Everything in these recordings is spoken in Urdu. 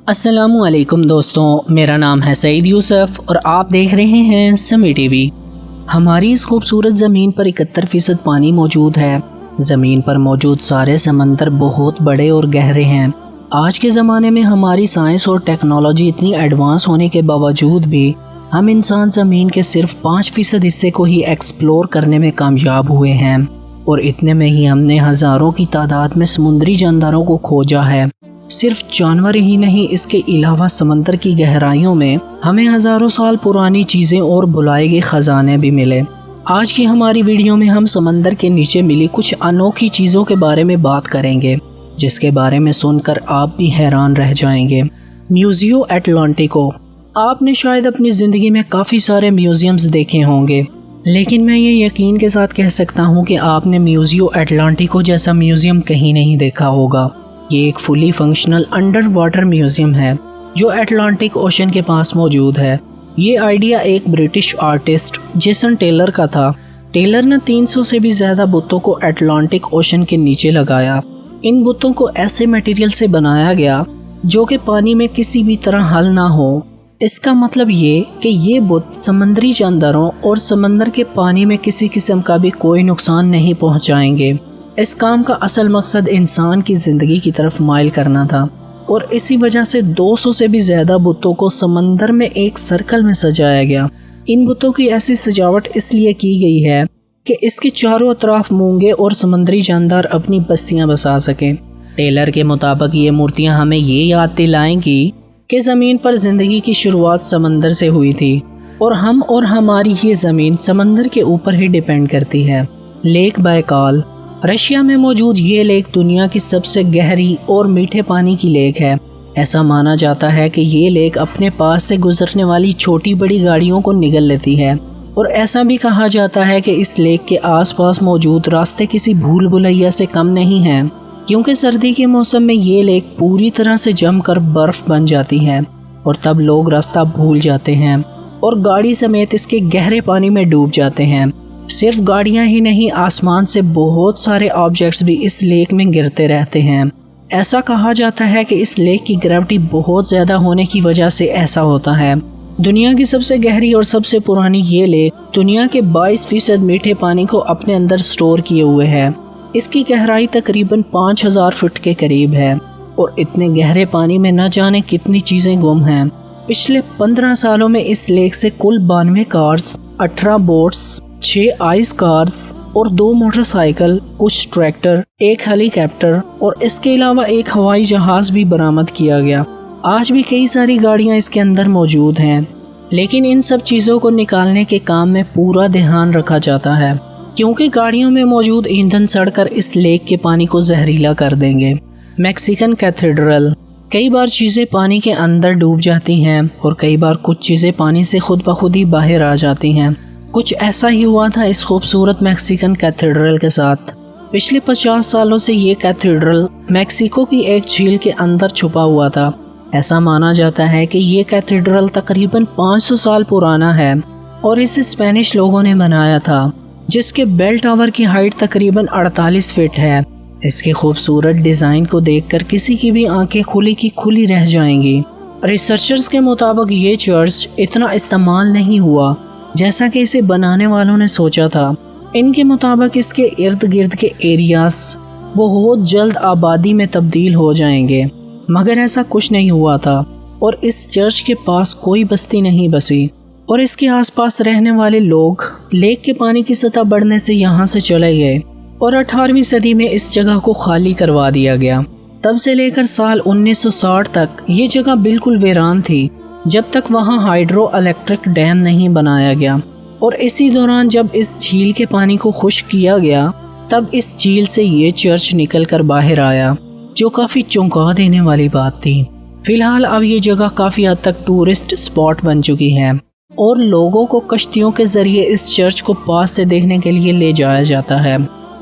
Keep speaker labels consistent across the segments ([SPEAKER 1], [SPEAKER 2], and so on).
[SPEAKER 1] السلام علیکم دوستوں، میرا نام ہے سعید یوسف اور آپ دیکھ رہے ہیں سمی ٹی وی۔ ہماری اس خوبصورت زمین پر 71% پانی موجود ہے۔ زمین پر موجود سارے سمندر بہت بڑے اور گہرے ہیں۔ آج کے زمانے میں ہماری سائنس اور ٹیکنالوجی اتنی ایڈوانس ہونے کے باوجود بھی ہم انسان زمین کے صرف 5% حصے کو ہی ایکسپلور کرنے میں کامیاب ہوئے ہیں، اور اتنے میں ہی ہم نے ہزاروں کی تعداد میں سمندری جانداروں کو کھوجا ہے۔ صرف جانور ہی نہیں، اس کے علاوہ سمندر کی گہرائیوں میں ہمیں ہزاروں سال پرانی چیزیں اور بھلائے گئے خزانے بھی ملے۔ آج کی ہماری ویڈیو میں ہم سمندر کے نیچے ملی کچھ انوکھی چیزوں کے بارے میں بات کریں گے، جس کے بارے میں سن کر آپ بھی حیران رہ جائیں گے۔ میوزیو اٹلانٹیکو۔ آپ نے شاید اپنی زندگی میں کافی سارے میوزیمز دیکھے ہوں گے، لیکن میں یہ یقین کے ساتھ کہہ سکتا ہوں کہ آپ نے میوزیو اٹلانٹیکو جیسا میوزیم کہیں نہیں دیکھا ہوگا۔ یہ ایک fully functional under water museum ہے جو اٹلانٹک اوشن کے پاس موجود ہے۔ یہ آئیڈیا ایک برٹش آرٹسٹ جیسن ٹیلر کا تھا۔ ٹیلر نے 300 سے بھی زیادہ بتوں کو اٹلانٹک اوشن کے نیچے لگایا۔ ان بتوں کو ایسے میٹیریل سے بنایا گیا جو کہ پانی میں کسی بھی طرح حل نہ ہو۔ اس کا مطلب یہ کہ یہ بت سمندری جانداروں اور سمندر کے پانی میں کسی قسم کا بھی کوئی نقصان نہیں پہنچائیں گے۔ اس کام کا اصل مقصد انسان کی زندگی کی طرف مائل کرنا تھا، اور اسی وجہ سے 200 سے بھی زیادہ بتوں کو سمندر میں ایک سرکل میں سجایا گیا۔ ان بتوں کی ایسی سجاوٹ اس لیے کی گئی ہے کہ اس کے چاروں اطراف مونگے اور سمندری جاندار اپنی بستیاں بسا سکیں۔ ٹیلر کے مطابق یہ مورتیاں ہمیں یہ یاد دلائیں گی کہ زمین پر زندگی کی شروعات سمندر سے ہوئی تھی، اور ہم اور ہماری یہ زمین سمندر کے اوپر ہی ڈیپینڈ کرتی ہے۔ لیک بائیکال۔ رشیا میں موجود یہ لیک دنیا کی سب سے گہری اور میٹھے پانی کی لیک ہے۔ ایسا مانا جاتا ہے کہ یہ لیک اپنے پاس سے گزرنے والی چھوٹی بڑی گاڑیوں کو نگل لیتی ہے، اور ایسا بھی کہا جاتا ہے کہ اس لیک کے آس پاس موجود راستے کسی بھول بھلیا سے کم نہیں ہیں، کیونکہ سردی کے موسم میں یہ لیک پوری طرح سے جم کر برف بن جاتی ہے، اور تب لوگ راستہ بھول جاتے ہیں اور گاڑی سمیت اس کے گہرے پانی میں ڈوب جاتے ہیں۔ صرف گاڑیاں ہی نہیں، آسمان سے بہت سارے آبجیکٹس بھی اس لیک میں گرتے رہتے ہیں۔ ایسا کہا جاتا ہے کہ اس لیک کی گریوٹی بہت زیادہ ہونے کی وجہ سے ایسا ہوتا ہے۔ دنیا کی سب سے گہری اور سب سے پرانی یہ لیک دنیا کے 22% میٹھے پانی کو اپنے اندر سٹور کیے ہوئے ہے۔ اس کی گہرائی تقریباً 5000 فٹ کے قریب ہے، اور اتنے گہرے پانی میں نہ جانے کتنی چیزیں گم ہیں۔ پچھلے 15 سالوں میں اس لیک سے کل 92 کارز، 18 بوٹس، 6 آئس کارز اور 2 موٹر سائیکل، کچھ ٹریکٹر، ایک ہیلی کاپٹر اور اس کے علاوہ ایک ہوائی جہاز بھی برآمد کیا گیا۔ آج بھی کئی ساری گاڑیاں اس کے اندر موجود ہیں، لیکن ان سب چیزوں کو نکالنے کے کام میں پورا دھیان رکھا جاتا ہے، کیونکہ گاڑیوں میں موجود ایندھن سڑ کر اس لیک کے پانی کو زہریلا کر دیں گے۔ Mexican cathedral. کئی بار چیزیں پانی کے اندر ڈوب جاتی ہیں، اور کئی بار کچھ چیزیں پانی سے خود بخود ہی باہر آ جاتی ہیں۔ کچھ ایسا ہی ہوا تھا اس خوبصورت میکسیکن کیتھیڈرل کے ساتھ۔ پچھلے 50 سالوں سے یہ کیتھیڈرل میکسیکو کی ایک جھیل کے اندر چھپا ہوا تھا۔ ایسا مانا جاتا ہے کہ یہ کیتھیڈرل تقریباً 500 سال پرانا ہے، اور اسے اسپینش لوگوں نے بنایا تھا، جس کے بیل ٹاور کی ہائٹ تقریباً 48 فٹ ہے۔ اس کے خوبصورت ڈیزائن کو دیکھ کر کسی کی بھی آنکھیں کھلی کی کھلی رہ جائیں گی۔ ریسرچرز کے مطابق یہ چرچ اتنا استعمال نہیں ہوا جیسا کہ اسے بنانے والوں نے سوچا تھا۔ ان کے مطابق اس کے ارد گرد کے ایریاز بہت جلد آبادی میں تبدیل ہو جائیں گے، مگر ایسا کچھ نہیں ہوا تھا، اور اس چرچ کے پاس کوئی بستی نہیں بسی، اور اس کے آس پاس رہنے والے لوگ لیک کے پانی کی سطح بڑھنے سے یہاں سے چلے گئے، اور 18ویں صدی میں اس جگہ کو خالی کروا دیا گیا۔ تب سے لے کر سال 1960 تک یہ جگہ بالکل ویران تھی، جب تک وہاں ہائیڈرو الیکٹرک ڈیم نہیں بنایا گیا، اور اسی دوران جب اس جھیل کے پانی کو خشک کیا گیا تب اس جھیل سے یہ چرچ نکل کر باہر آیا، جو کافی چونکا دینے والی بات تھی۔ فی الحال اب یہ جگہ کافی حد تک ٹورسٹ اسپاٹ بن چکی ہے، اور لوگوں کو کشتیوں کے ذریعے اس چرچ کو پاس سے دیکھنے کے لیے لے جایا جاتا ہے۔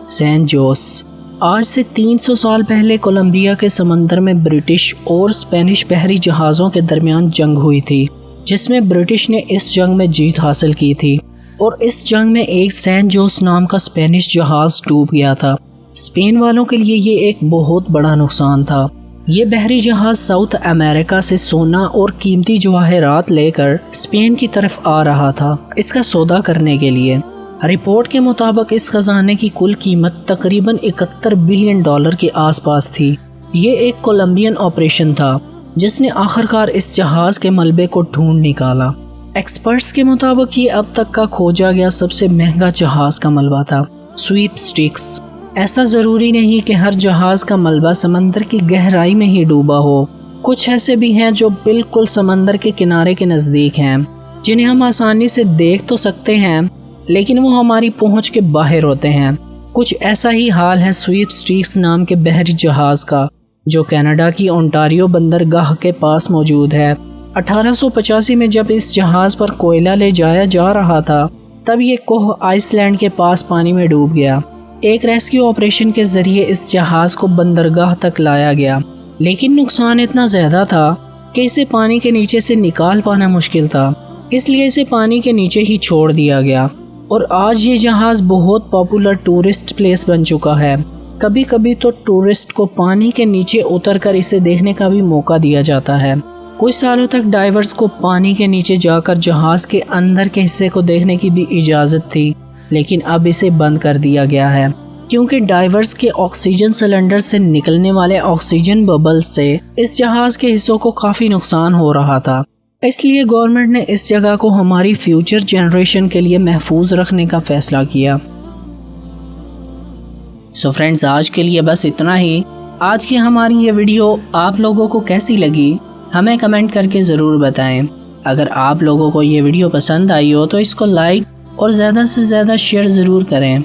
[SPEAKER 1] سینٹ جوس۔ آج سے 300 سال پہلے کولمبیا کے سمندر میں برٹش اور اسپینش بحری جہازوں کے درمیان جنگ ہوئی تھی، جس میں برٹش نے اس جنگ میں جیت حاصل کی تھی، اور اس جنگ میں ایک سینٹ جوس نام کا اسپینش جہاز ڈوب گیا تھا۔ اسپین والوں کے لیے یہ ایک بہت بڑا نقصان تھا، یہ بحری جہاز ساؤتھ امریکہ سے سونا اور قیمتی جواہرات لے کر اسپین کی طرف آ رہا تھا اس کا سودا کرنے کے لیے۔ رپورٹ کے مطابق اس خزانے کی کل قیمت تقریباً 71 بلین ڈالر کے آس پاس تھی۔ یہ ایک کولمبین آپریشن تھا جس نے آخرکار اس جہاز کے ملبے کو ڈھونڈ نکالا۔ ایکسپرٹس کے مطابق یہ اب تک کا کھوجا گیا سب سے مہنگا جہاز کا ملبہ تھا۔ Sweepstakes. ایسا ضروری نہیں کہ ہر جہاز کا ملبہ سمندر کی گہرائی میں ہی ڈوبا ہو، کچھ ایسے بھی ہیں جو بالکل سمندر کے کنارے کے نزدیک ہیں، جنہیں ہم آسانی سے دیکھ تو سکتے ہیں لیکن وہ ہماری پہنچ کے باہر ہوتے ہیں۔ کچھ ایسا ہی حال ہے سویپ سٹکس نام کے بحری جہاز کا، جو کینیڈا کی اونٹاریو بندرگاہ کے پاس موجود ہے۔ 1885 میں جب اس جہاز پر کوئلہ لے جایا جا رہا تھا تب یہ کوہ آئس لینڈ کے پاس پانی میں ڈوب گیا۔ ایک ریسکیو آپریشن کے ذریعے اس جہاز کو بندرگاہ تک لایا گیا، لیکن نقصان اتنا زیادہ تھا کہ اسے پانی کے نیچے سے نکال پانا مشکل تھا، اس لیے اسے پانی کے نیچے ہی چھوڑ دیا گیا، اور آج یہ جہاز بہت پاپولر ٹورسٹ پلیس بن چکا ہے۔ کبھی کبھی تو ٹورسٹ کو پانی کے نیچے اتر کر اسے دیکھنے کا بھی موقع دیا جاتا ہے۔ کچھ سالوں تک ڈائیورز کو پانی کے نیچے جا کر جہاز کے اندر کے حصے کو دیکھنے کی بھی اجازت تھی، لیکن اب اسے بند کر دیا گیا ہے کیونکہ ڈائیورز کے آکسیجن سلنڈر سے نکلنے والے آکسیجن ببلز سے اس جہاز کے حصوں کو کافی نقصان ہو رہا تھا۔ اس لیے گورنمنٹ نے اس جگہ کو ہماری فیوچر جنریشن کے لیے محفوظ رکھنے کا فیصلہ کیا۔ سو فرینڈز، آج کے لیے بس اتنا ہی۔ آج کی ہماری یہ ویڈیو آپ لوگوں کو کیسی لگی ہمیں کمنٹ کر کے ضرور بتائیں۔ اگر آپ لوگوں کو یہ ویڈیو پسند آئی ہو تو اس کو لائک اور زیادہ سے زیادہ شیئر ضرور کریں۔